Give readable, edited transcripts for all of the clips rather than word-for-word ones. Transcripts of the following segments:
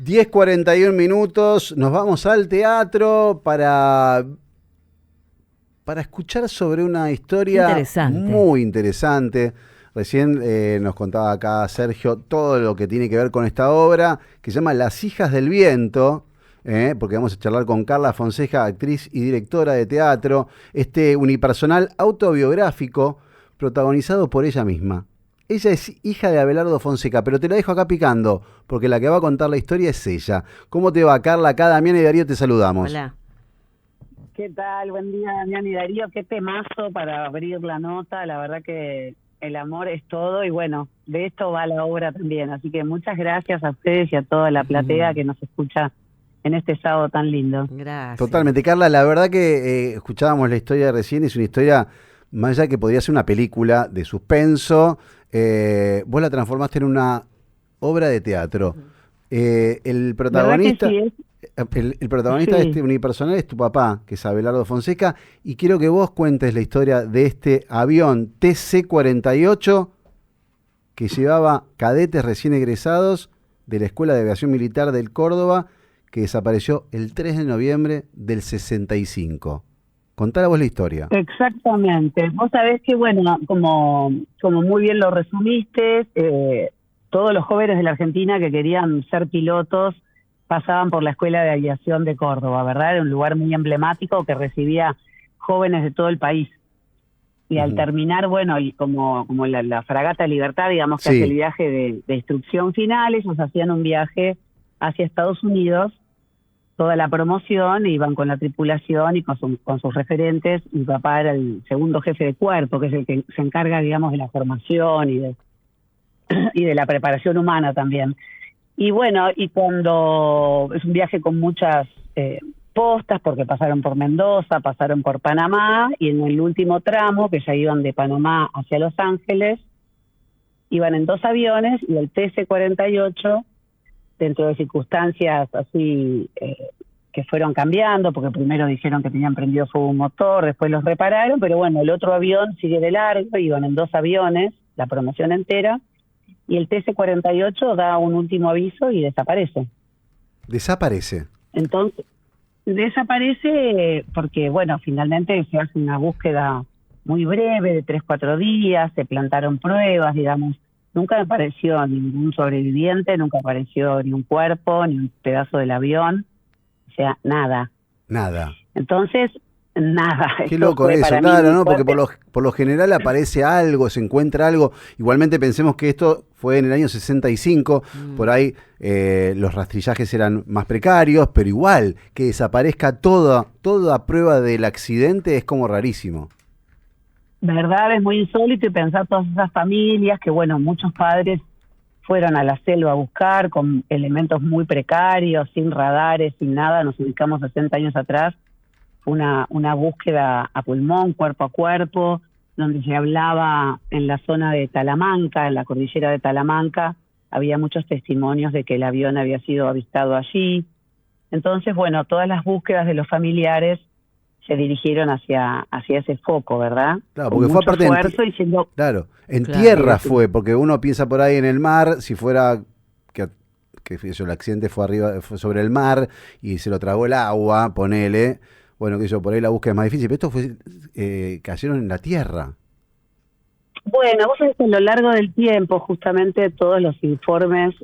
10:41, nos vamos al teatro para escuchar sobre una historia muy interesante. Recién nos contaba acá Sergio todo lo que tiene que ver con esta obra, que se llama Las hijas del viento, porque vamos a charlar con Carla Fonseca, actriz y directora de teatro, este unipersonal autobiográfico protagonizado por ella misma. Ella es hija de Abelardo Fonseca, pero te la dejo acá picando, porque la que va a contar la historia es ella. ¿Cómo te va, Carla? Acá Damián y Darío te saludamos. Hola. ¿Qué tal? Buen día, Damián y Darío. Qué temazo para abrir la nota. La verdad que el amor es todo y bueno, de esto va la obra también. Así que muchas gracias a ustedes y a toda la platea que nos escucha en este sábado tan lindo. Gracias. Totalmente, Carla. La verdad que escuchábamos la historia recién, es una historia más allá que podría ser una película de suspenso. Vos la transformaste en una obra de teatro. El protagonista, sí, el protagonista de este unipersonal es tu papá, que es Abelardo Fonseca, y quiero que vos cuentes la historia de este avión TC-48 que llevaba cadetes recién egresados de la Escuela de Aviación Militar del Córdoba, que desapareció el 3 de noviembre del 65. Contá vos la historia. Exactamente. Vos sabés que, bueno, como muy bien lo resumiste, todos los jóvenes de la Argentina que querían ser pilotos pasaban por la Escuela de Aviación de Córdoba, ¿verdad? Era un lugar muy emblemático que recibía jóvenes de todo el país. Y al terminar, bueno, y como la Fragata Libertad, digamos, que hace el viaje de instrucción final, ellos hacían un viaje hacia Estados Unidos, toda la promoción, iban con la tripulación y con sus referentes. Mi papá era el segundo jefe de cuerpo, que es el que se encarga, digamos, de la formación y de la preparación humana también. Y bueno, y cuando es un viaje con muchas postas, porque pasaron por Mendoza, pasaron por Panamá, y en el último tramo, que ya iban de Panamá hacia Los Ángeles, iban en 2 aviones, y el TC-48, dentro de circunstancias así que fueron cambiando, porque primero dijeron que tenían prendido fuego un motor, después los repararon, pero bueno, el otro avión sigue de largo, iban en 2 aviones, la promoción entera, y el TC-48 da un último aviso y desaparece. ¿Desaparece? Entonces, desaparece porque, bueno, finalmente se hace una búsqueda muy breve, de 3-4 días, se plantaron pruebas, digamos. Nunca apareció ningún sobreviviente, nunca apareció ni un cuerpo, ni un pedazo del avión, o sea, nada. Nada. Entonces, nada. Qué loco eso, claro, ¿no? Porque por lo general aparece algo, se encuentra algo. Igualmente pensemos que esto fue en el año 65, por ahí los rastrillajes eran más precarios, pero igual, que desaparezca toda prueba del accidente es como rarísimo. ¿Verdad? Es muy insólito, y pensar todas esas familias que, bueno, muchos padres fueron a la selva a buscar con elementos muy precarios, sin radares, sin nada. Nos ubicamos 60 años atrás, una búsqueda a pulmón, cuerpo a cuerpo, donde se hablaba en la zona de Talamanca, en la cordillera de Talamanca, había muchos testimonios de que el avión había sido avistado allí. Entonces, bueno, todas las búsquedas de los familiares se dirigieron hacia ese foco, ¿verdad? Claro, porque fue aparte en tierra fue, porque uno piensa por ahí en el mar, si fuera que el accidente fue sobre el mar y se lo tragó el agua, ponele, bueno, que eso por ahí la búsqueda es más difícil, pero esto fue, cayeron en la tierra. Bueno, vos sabés que a lo largo del tiempo, justamente todos los informes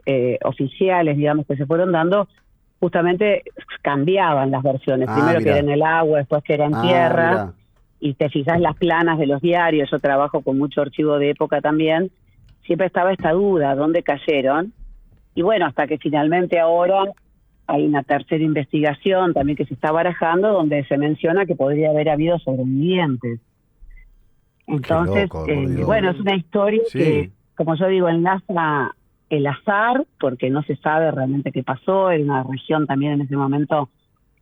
oficiales, digamos, que se fueron dando, justamente cambiaban las versiones. Primero que era en el agua, después que era en tierra. Mirá. Y te fijas las planas de los diarios, yo trabajo con mucho archivo de época también, siempre estaba esta duda, ¿dónde cayeron? Y bueno, hasta que finalmente ahora hay una tercera investigación también que se está barajando, donde se menciona que podría haber habido sobrevivientes. Entonces, loco, bueno, es una historia que, como yo digo, enlaza el azar, porque no se sabe realmente qué pasó. Era una región también en ese momento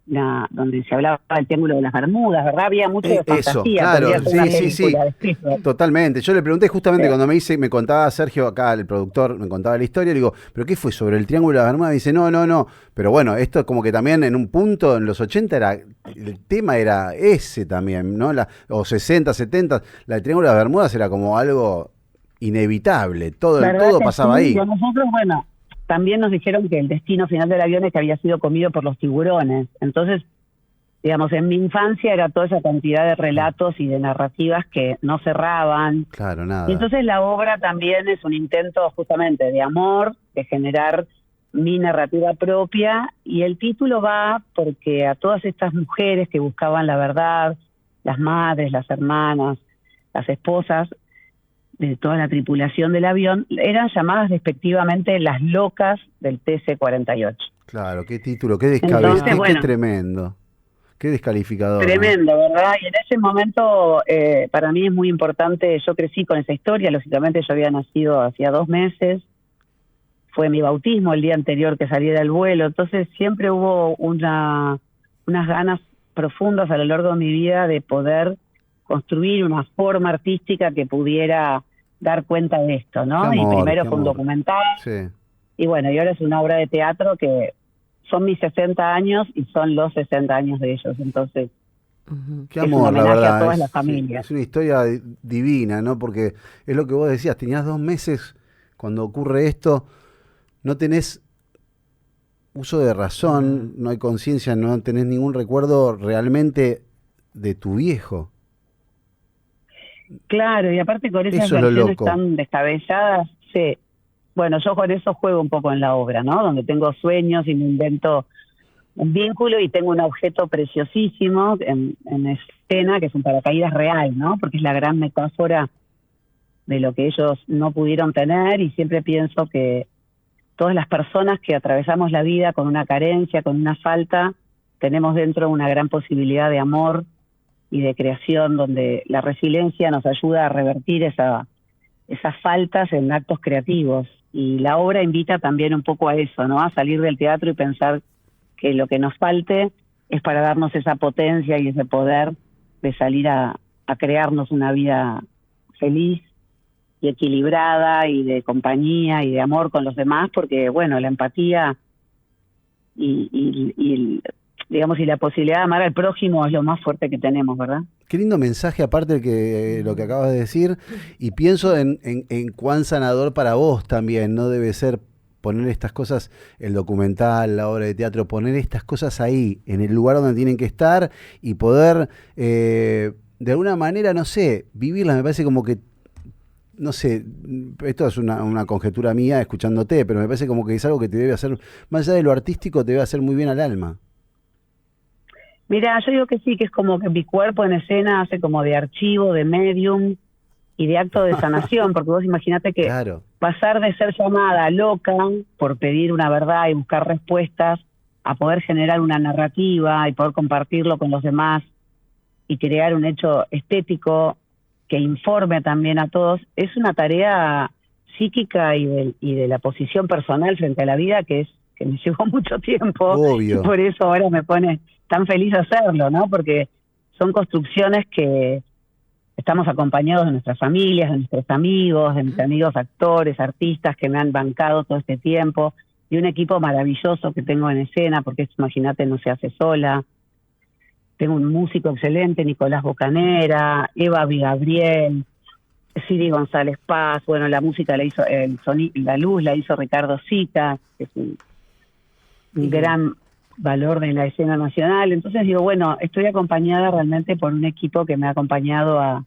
donde se hablaba del Triángulo de las Bermudas, ¿verdad? Había mucho de fantasía. Claro, sí. Totalmente. Yo le pregunté justamente cuando me contaba Sergio, acá el productor, me contaba la historia, le digo, ¿pero qué fue sobre el Triángulo de las Bermudas? Me dice, no. Pero bueno, esto es como que también en un punto, en los 80, el tema era ese también, ¿no? O 60, 70, el Triángulo de las Bermudas era como algo inevitable. Todo pasaba ahí. Nosotros, bueno, también nos dijeron que el destino final del avión es que había sido comido por los tiburones. Entonces, digamos, en mi infancia era toda esa cantidad de relatos y de narrativas que no cerraban. Claro, nada. Y entonces la obra también es un intento justamente de amor, de generar mi narrativa propia, y el título va porque a todas estas mujeres que buscaban la verdad, las madres, las hermanas, las esposas de toda la tripulación del avión, eran llamadas respectivamente las locas del TC-48. Claro, qué título, qué descabellado, qué tremendo. Qué descalificador. Tremendo, ¿no? ¿Verdad? Y en ese momento, para mí es muy importante, yo crecí con esa historia, lógicamente yo había nacido hacía 2 meses, fue mi bautismo el día anterior que salí del vuelo, entonces siempre hubo unas ganas profundas a lo largo de mi vida de poder construir una forma artística que pudiera dar cuenta de esto, ¿no? Qué amor, y primero fue un documental, sí. Y bueno, y ahora es una obra de teatro que son mis 60 años y son los 60 años de ellos, entonces qué amor, la verdad, a todas las familias. Es una historia divina, ¿no? Porque es lo que vos decías, tenías 2 meses cuando ocurre esto, no tenés uso de razón, no hay conciencia, no tenés ningún recuerdo realmente de tu viejo. Claro, y aparte con esas versiones tan descabelladas, sí. Bueno, yo con eso juego un poco en la obra, ¿no? Donde tengo sueños y me invento un vínculo y tengo un objeto preciosísimo en escena, que es un paracaídas real, ¿no? Porque es la gran metáfora de lo que ellos no pudieron tener, y siempre pienso que todas las personas que atravesamos la vida con una carencia, con una falta, tenemos dentro una gran posibilidad de amor y de creación, donde la resiliencia nos ayuda a revertir esas faltas en actos creativos. Y la obra invita también un poco a eso, ¿no? A salir del teatro y pensar que lo que nos falte es para darnos esa potencia y ese poder de salir a crearnos una vida feliz y equilibrada y de compañía y de amor con los demás, porque bueno, la empatía y digamos, y la posibilidad de amar al prójimo es lo más fuerte que tenemos, ¿verdad? Qué lindo mensaje, aparte de lo que acabas de decir, y pienso en cuán sanador para vos también, ¿no? Debe ser poner estas cosas, el documental, la obra de teatro, poner estas cosas ahí, en el lugar donde tienen que estar, y poder, de alguna manera, no sé, vivirlas. Me parece como que, no sé, esto es una conjetura mía escuchándote, pero me parece como que es algo que te debe hacer, más allá de lo artístico, te debe hacer muy bien al alma. Mira, yo digo que sí, que es como que mi cuerpo en escena hace como de archivo, de medium y de acto de sanación, porque vos imaginate que claro, pasar de ser llamada loca por pedir una verdad y buscar respuestas a poder generar una narrativa y poder compartirlo con los demás y crear un hecho estético que informe también a todos, es una tarea psíquica y de la posición personal frente a la vida que me llevó mucho tiempo. Obvio. Y por eso ahora me pone tan feliz hacerlo, ¿no? Porque son construcciones que estamos acompañados de nuestras familias, de nuestros amigos, de mis amigos actores, artistas que me han bancado todo este tiempo, y un equipo maravilloso que tengo en escena, porque esto, imagínate, no se hace sola. Tengo un músico excelente, Nicolás Bocanera, Eva Gabriel, Siri González Paz. Bueno, la música la hizo, la luz la hizo Ricardo Sica, que es un gran valor de la escena nacional. Entonces digo, bueno, estoy acompañada realmente por un equipo que me ha acompañado a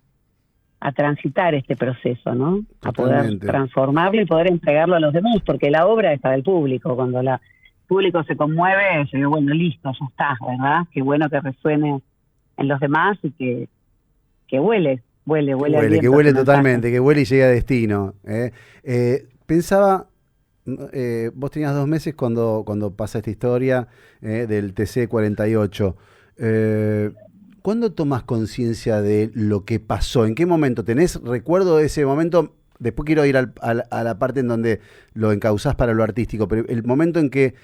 transitar este proceso, ¿no? Totalmente. A poder transformarlo y poder entregarlo a los demás, porque la obra es para el público. Cuando el público se conmueve, yo digo, bueno, listo, ya está, ¿verdad? Qué bueno que resuene en los demás y que huele que huele totalmente, que huele y llegue a destino. Pensaba, vos tenías 2 meses cuando pasa esta historia del TC-48. ¿Cuándo tomás conciencia de lo que pasó? ¿En qué momento? ¿Tenés recuerdo de ese momento? Después quiero ir a la parte en donde lo encauzás para lo artístico, pero el momento en que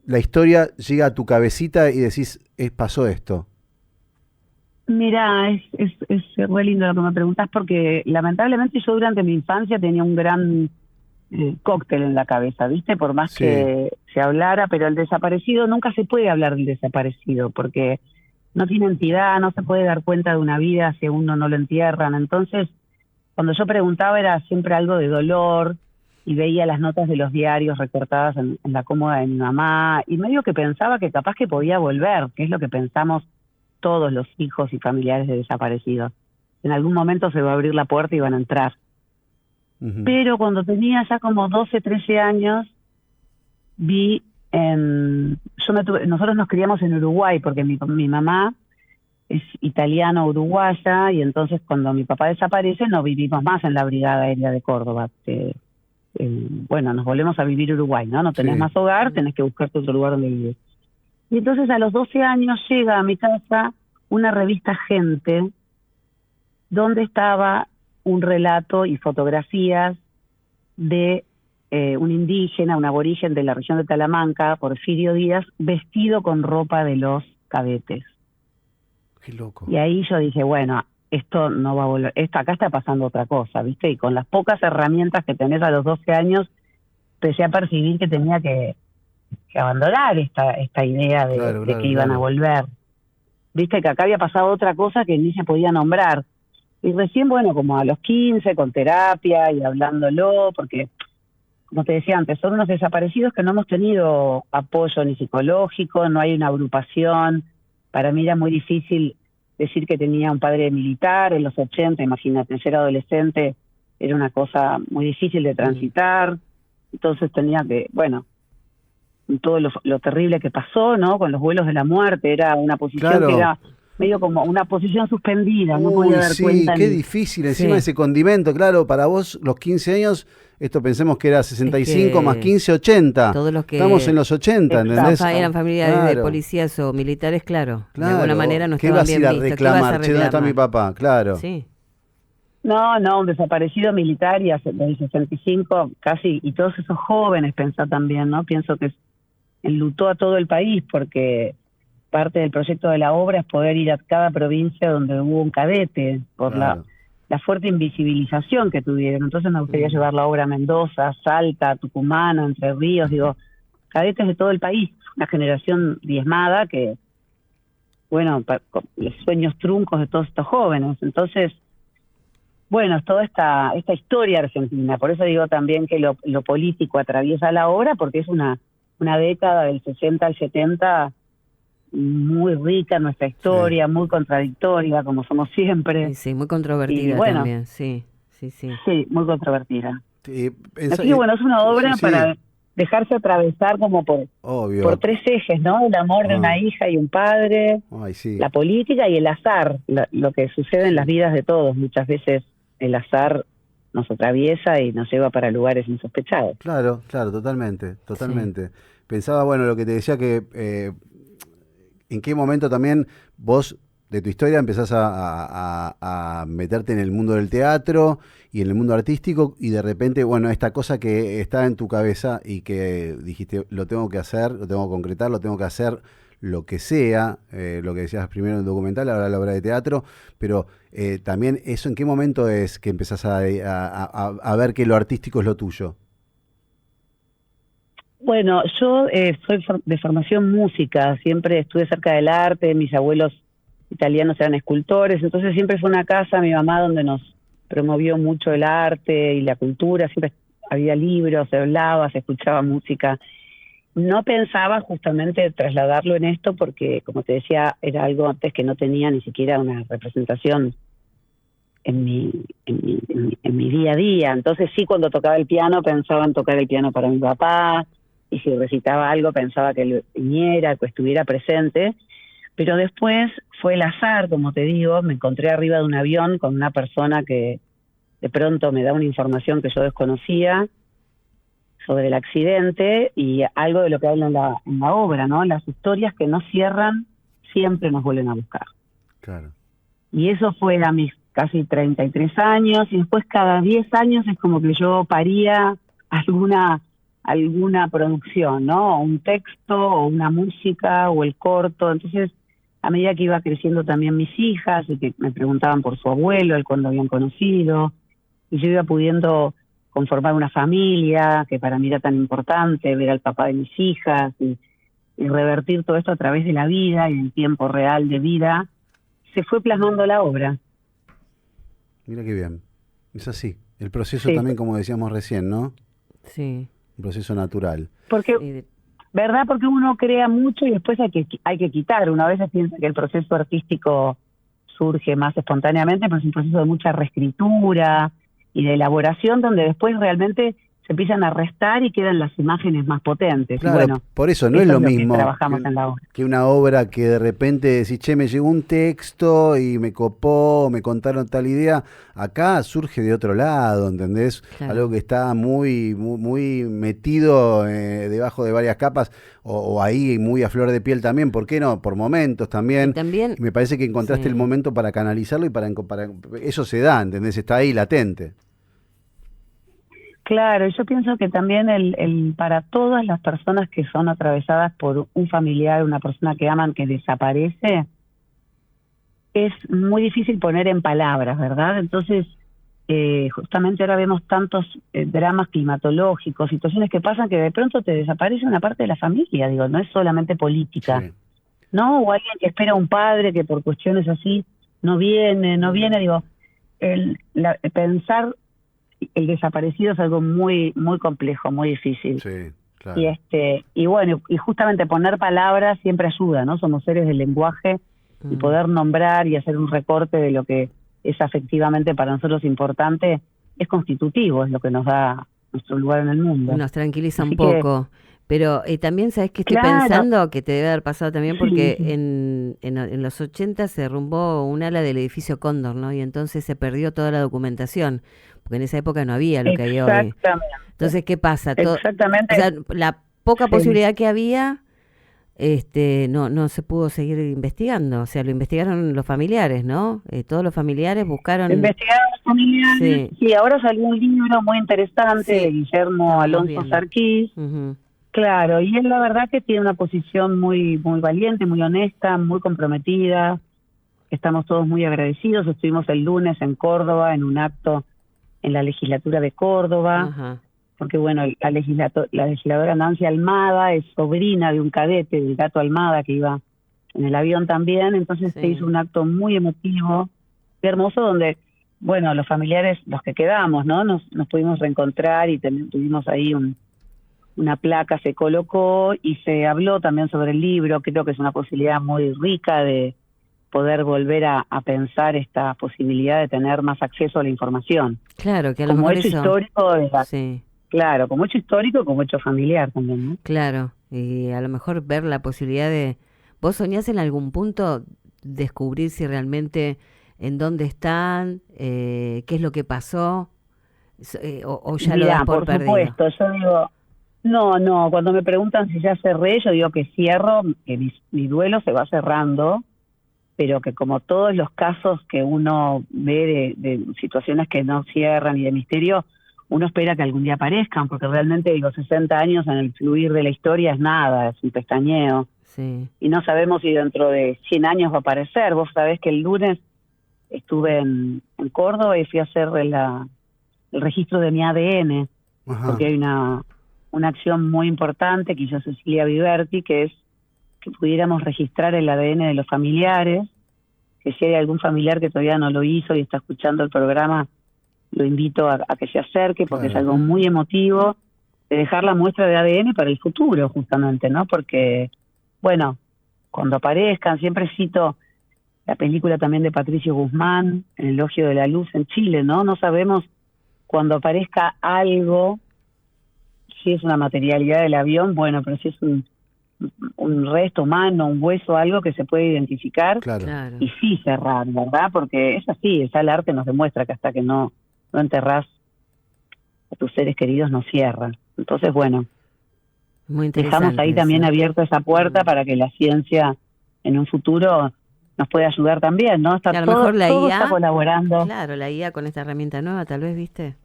la historia llega a tu cabecita y decís, pasó esto. Mira, es re lindo lo que me preguntás, porque lamentablemente yo durante mi infancia tenía un gran cóctel en la cabeza, ¿viste? Por más que se hablara, pero el desaparecido, nunca se puede hablar del desaparecido, porque no tiene entidad, no se puede dar cuenta de una vida si a uno no lo entierran. Entonces, cuando yo preguntaba era siempre algo de dolor, y veía las notas de los diarios recortadas en la cómoda de mi mamá, y medio que pensaba que capaz que podía volver, que es lo que pensamos todos los hijos y familiares de desaparecidos. En algún momento se va a abrir la puerta y van a entrar. Pero cuando tenía ya como 12, 13 años, nosotros nos criamos en Uruguay, porque mi mamá es italiano-uruguaya, y entonces cuando mi papá desaparece no vivimos más en la Brigada Aérea de Córdoba. Nos volvemos a vivir Uruguay, ¿no? No tenés más hogar, tenés que buscarte otro lugar donde vivir. Y entonces a los 12 años llega a mi casa una revista Gente, donde estaba un relato y fotografías de un indígena, un aborigen de la región de Talamanca, Porfirio Díaz, vestido con ropa de los cadetes. Qué loco. Y ahí yo dije, bueno, esto no va a volver, acá está pasando otra cosa, ¿viste? Y con las pocas herramientas que tenés a los 12 años, empecé a percibir que tenía que abandonar esta idea de que iban a volver. Viste que acá había pasado otra cosa que ni se podía nombrar. Y recién, como a los 15, con terapia y hablándolo, porque, como te decía antes, son unos desaparecidos que no hemos tenido apoyo ni psicológico, no hay una agrupación. Para mí era muy difícil decir que tenía un padre militar en los 80, imagínate, ser adolescente era una cosa muy difícil de transitar. Entonces tenía que, todo lo terrible que pasó, ¿no? Con los vuelos de la muerte, era una posición que era medio como una posición suspendida, no podía dar cuenta. Qué difícil, encima ese condimento, claro, para vos los 15 años, esto pensemos que era 65 más 15, 80. Todos los que estamos en los 80, ¿entendés? Eran familiares de policías o militares, claro. De alguna manera no estaban bien vistos. ¿Qué ibas a reclamar? Che, ¿dónde está mi papá? Claro. Sí. No, un desaparecido militar y del 65 casi, y todos esos jóvenes pensá también, ¿no? Pienso que enlutó a todo el país, porque parte del proyecto de la obra es poder ir a cada provincia donde hubo un cadete, por la fuerte invisibilización que tuvieron. Entonces me gustaría llevar la obra a Mendoza, Salta, Tucumán, Entre Ríos, cadetes de todo el país, una generación diezmada que, los sueños truncos de todos estos jóvenes. Entonces, es toda esta historia argentina. Por eso digo también que lo político atraviesa la obra, porque es una década del 60 al 70 muy rica en nuestra historia, muy contradictoria, como somos siempre. Sí, muy controvertida también, sí. Sí, muy controvertida. Así que es una obra para dejarse atravesar como por tres ejes, ¿no? El amor de una hija y un padre, la política y el azar, lo que sucede en las vidas de todos. Muchas veces el azar nos atraviesa y nos lleva para lugares insospechados. Claro, totalmente. Sí. Pensaba, lo que te decía que en qué momento también vos de tu historia empezás a meterte en el mundo del teatro y en el mundo artístico, y de repente, esta cosa que está en tu cabeza y que dijiste, lo tengo que hacer, lo tengo que concretar, lo tengo que hacer, lo que sea, lo que decías primero en el documental, ahora la obra de teatro, pero también eso, ¿en qué momento es que empezás a ver que lo artístico es lo tuyo? Yo soy de formación música, siempre estuve cerca del arte, mis abuelos italianos eran escultores, entonces siempre fue una casa, mi mamá, donde nos promovió mucho el arte y la cultura, siempre había libros, se hablaba, se escuchaba música. No pensaba justamente trasladarlo en esto porque, como te decía, era algo antes que no tenía ni siquiera una representación en mi día a día. Entonces sí, cuando tocaba el piano pensaba en tocar el piano para mi papá, y si recitaba algo pensaba que él viniera, que estuviera presente. Pero después fue el azar, como te digo, me encontré arriba de un avión con una persona que de pronto me da una información que yo desconocía sobre el accidente y algo de lo que habla en la obra, ¿no? Las historias que no cierran siempre nos vuelven a buscar. Claro. Y eso fue a mis casi 33 años, y después cada 10 años es como que yo paría alguna producción, ¿no? Un texto, o una música, o el corto. Entonces, a medida que iba creciendo también mis hijas, y que me preguntaban por su abuelo, el cuándo habían conocido, y yo iba pudiendo conformar una familia, que para mí era tan importante, ver al papá de mis hijas, y revertir todo esto a través de la vida y en tiempo real de vida, se fue plasmando la obra. Mira qué bien. Es así. El proceso también, como decíamos recién, ¿no? Sí. Un proceso natural. Porque, ¿verdad? Porque uno crea mucho y después hay que quitar. Uno a veces piensa que el proceso artístico surge más espontáneamente, pero es un proceso de mucha reescritura y de elaboración donde después realmente se empiezan a restar y quedan las imágenes más potentes. Claro, y bueno, por eso no es lo mismo que trabajamos en la obra. Que una obra que de repente decís, che, me llegó un texto y me copó, me contaron tal idea. Acá surge de otro lado, ¿entendés? Claro. Algo que está muy metido debajo de varias capas o ahí muy a flor de piel también. ¿Por qué no? Por momentos también. Y también me parece que encontraste el momento para canalizarlo y para eso se da, ¿entendés? Está ahí latente. Claro, yo pienso que también para todas las personas que son atravesadas por un familiar, una persona que aman que desaparece, es muy difícil poner en palabras, ¿verdad? Entonces, justamente ahora vemos tantos dramas climatológicos, situaciones que pasan que de pronto te desaparece una parte de la familia, digo, no es solamente política, sí. ¿No? O alguien que espera a un padre que por cuestiones así no viene, digo, pensar el desaparecido es algo muy muy complejo, muy difícil. Sí, claro. Y bueno, y justamente poner palabras siempre ayuda, ¿no? Somos seres del lenguaje y poder nombrar y hacer un recorte de lo que es afectivamente para nosotros importante es constitutivo, es lo que nos da nuestro lugar en el mundo. Nos tranquiliza un poco. Pero también, ¿sabes qué estoy pensando? Que te debe haber pasado también porque en los 80 se derrumbó un ala del edificio Cóndor, ¿no? Y entonces se perdió toda la documentación, porque en esa época no había lo que hay hoy. Exactamente. Entonces, ¿qué pasa? Exactamente. O sea, la poca posibilidad que había, no se pudo seguir investigando. O sea, lo investigaron los familiares, ¿no? Todos los familiares buscaron... Investigaron los familiares. Sí, ahora salió un libro muy interesante de Guillermo Alonso Sarquís. Claro, y él la verdad que tiene una posición muy muy valiente, muy honesta, muy comprometida. Estamos todos muy agradecidos. Estuvimos el lunes en Córdoba en un acto en la legislatura de Córdoba, porque bueno, la legisladora Nancy Almada es sobrina de un cadete, del Gato Almada, que iba en el avión también. Entonces se hizo un acto muy emotivo, muy hermoso, donde, bueno, los familiares, los que quedamos, ¿no? Nos pudimos reencontrar y tuvimos ahí una placa se colocó y se habló también sobre el libro. Creo que es una posibilidad muy rica de poder volver a pensar esta posibilidad de tener más acceso a la información. Claro, que a lo como mejor hecho eso... histórico, claro, como hecho histórico, como hecho familiar también, ¿no? Claro, y a lo mejor ver la posibilidad de... ¿Vos soñás en algún punto descubrir si realmente en dónde están, qué es lo que pasó, o ya lo das por perdido? Por supuesto, yo digo... No, cuando me preguntan si ya cerré, yo digo que cierro, que mi duelo se va cerrando, pero que como todos los casos que uno ve de situaciones que no cierran y de misterio, uno espera que algún día aparezcan, porque realmente, digo, 60 años en el fluir de la historia es nada, es un pestañeo. Sí. Y no sabemos si dentro de 100 años va a aparecer. Vos sabés que el lunes estuve en Córdoba y fui a hacer el registro de mi ADN, porque hay una acción muy importante que hizo Cecilia Viverti, que es que pudiéramos registrar el ADN de los familiares, que si hay algún familiar que todavía no lo hizo y está escuchando el programa, lo invito a que se acerque, porque es algo muy emotivo, de dejar la muestra de ADN para el futuro, justamente, ¿no? Porque, bueno, cuando aparezcan, siempre cito la película también de Patricio Guzmán, El elogio de la luz en Chile, ¿no? No sabemos cuando aparezca algo, si es una materialidad del avión, bueno, pero si es un resto humano, un hueso, algo que se puede identificar, y sí cerrar, ¿verdad? Porque es así, el arte nos demuestra que hasta que no enterrás a tus seres queridos no cierra. Entonces, bueno, dejamos ahí también abierta esa puerta para que la ciencia en un futuro nos pueda ayudar también, ¿no? A lo mejor la IA está colaborando. Claro, la IA con esta herramienta nueva, tal vez, ¿viste?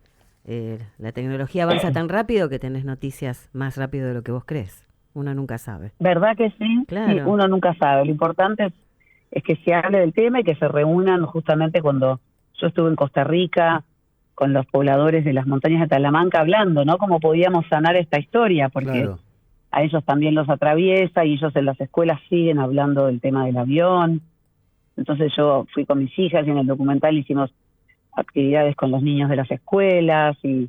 La tecnología avanza tan rápido que tenés noticias más rápido de lo que vos crees. Uno nunca sabe. ¿Verdad que sí? Claro. Sí, uno nunca sabe. Lo importante es que se hable del tema y que se reúnan. Justamente cuando yo estuve en Costa Rica con los pobladores de las montañas de Talamanca hablando, ¿no? Cómo podíamos sanar esta historia, porque a ellos también los atraviesa y ellos en las escuelas siguen hablando del tema del avión. Entonces yo fui con mis hijas y en el documental hicimos actividades con los niños de las escuelas y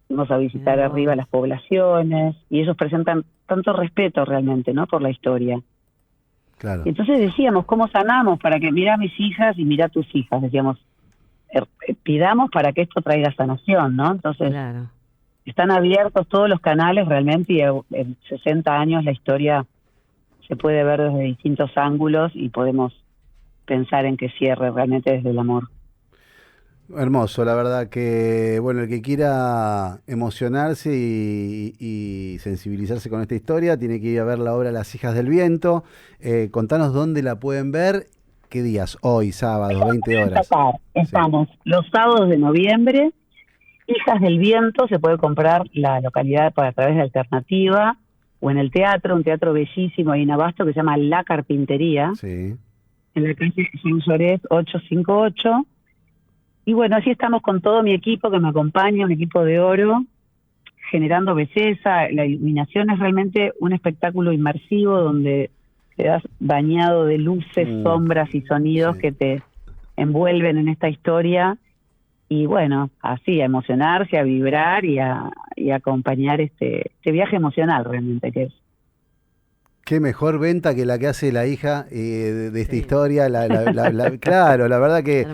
fuimos a visitar arriba las poblaciones, y ellos presentan tanto respeto realmente, ¿no? Por la historia. Claro. Y entonces decíamos, ¿cómo sanamos? Para que mira a mis hijas y mira a tus hijas, decíamos, pidamos para que esto traiga sanación, ¿no? Entonces, están abiertos todos los canales realmente, y en 60 años la historia se puede ver desde distintos ángulos y podemos pensar en que cierre realmente desde el amor. Hermoso, la verdad que, bueno, el que quiera emocionarse y sensibilizarse con esta historia tiene que ir a ver la obra Las Hijas del Viento. Contanos dónde la pueden ver, qué días, hoy, sábado, 20 horas. Estamos los sábados de noviembre. Hijas del Viento, se puede comprar la localidad a través de Alternativa o en el teatro, un teatro bellísimo ahí en Abasto que se llama La Carpintería, en la calle San Llorés 858. Y bueno, así estamos con todo mi equipo que me acompaña, un equipo de oro, generando belleza. La iluminación es realmente un espectáculo inmersivo donde quedas bañado de luces, sombras y sonidos que te envuelven en esta historia. Y bueno, así, a emocionarse, a vibrar y a acompañar este viaje emocional realmente que es. Qué mejor venta que la que hace la hija de esta historia. Claro, la verdad que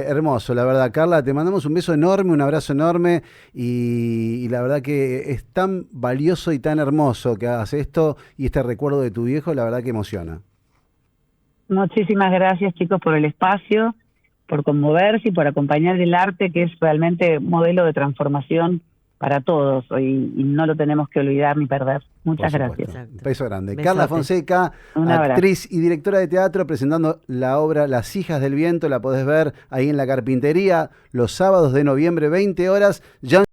hermoso, la verdad. Carla, te mandamos un beso enorme, un abrazo enorme y la verdad que es tan valioso y tan hermoso que hagas esto y este recuerdo de tu viejo, la verdad que emociona. Muchísimas gracias, chicos, por el espacio, por conmoverse y por acompañar el arte, que es realmente un modelo de transformación para todos y no lo tenemos que olvidar ni perder. Muchas gracias. Un beso grande. Besote. Carla Fonseca, actriz y directora de teatro, presentando la obra Las Hijas del Viento. La podés ver ahí en La Carpintería los sábados de noviembre, 20 horas. Ya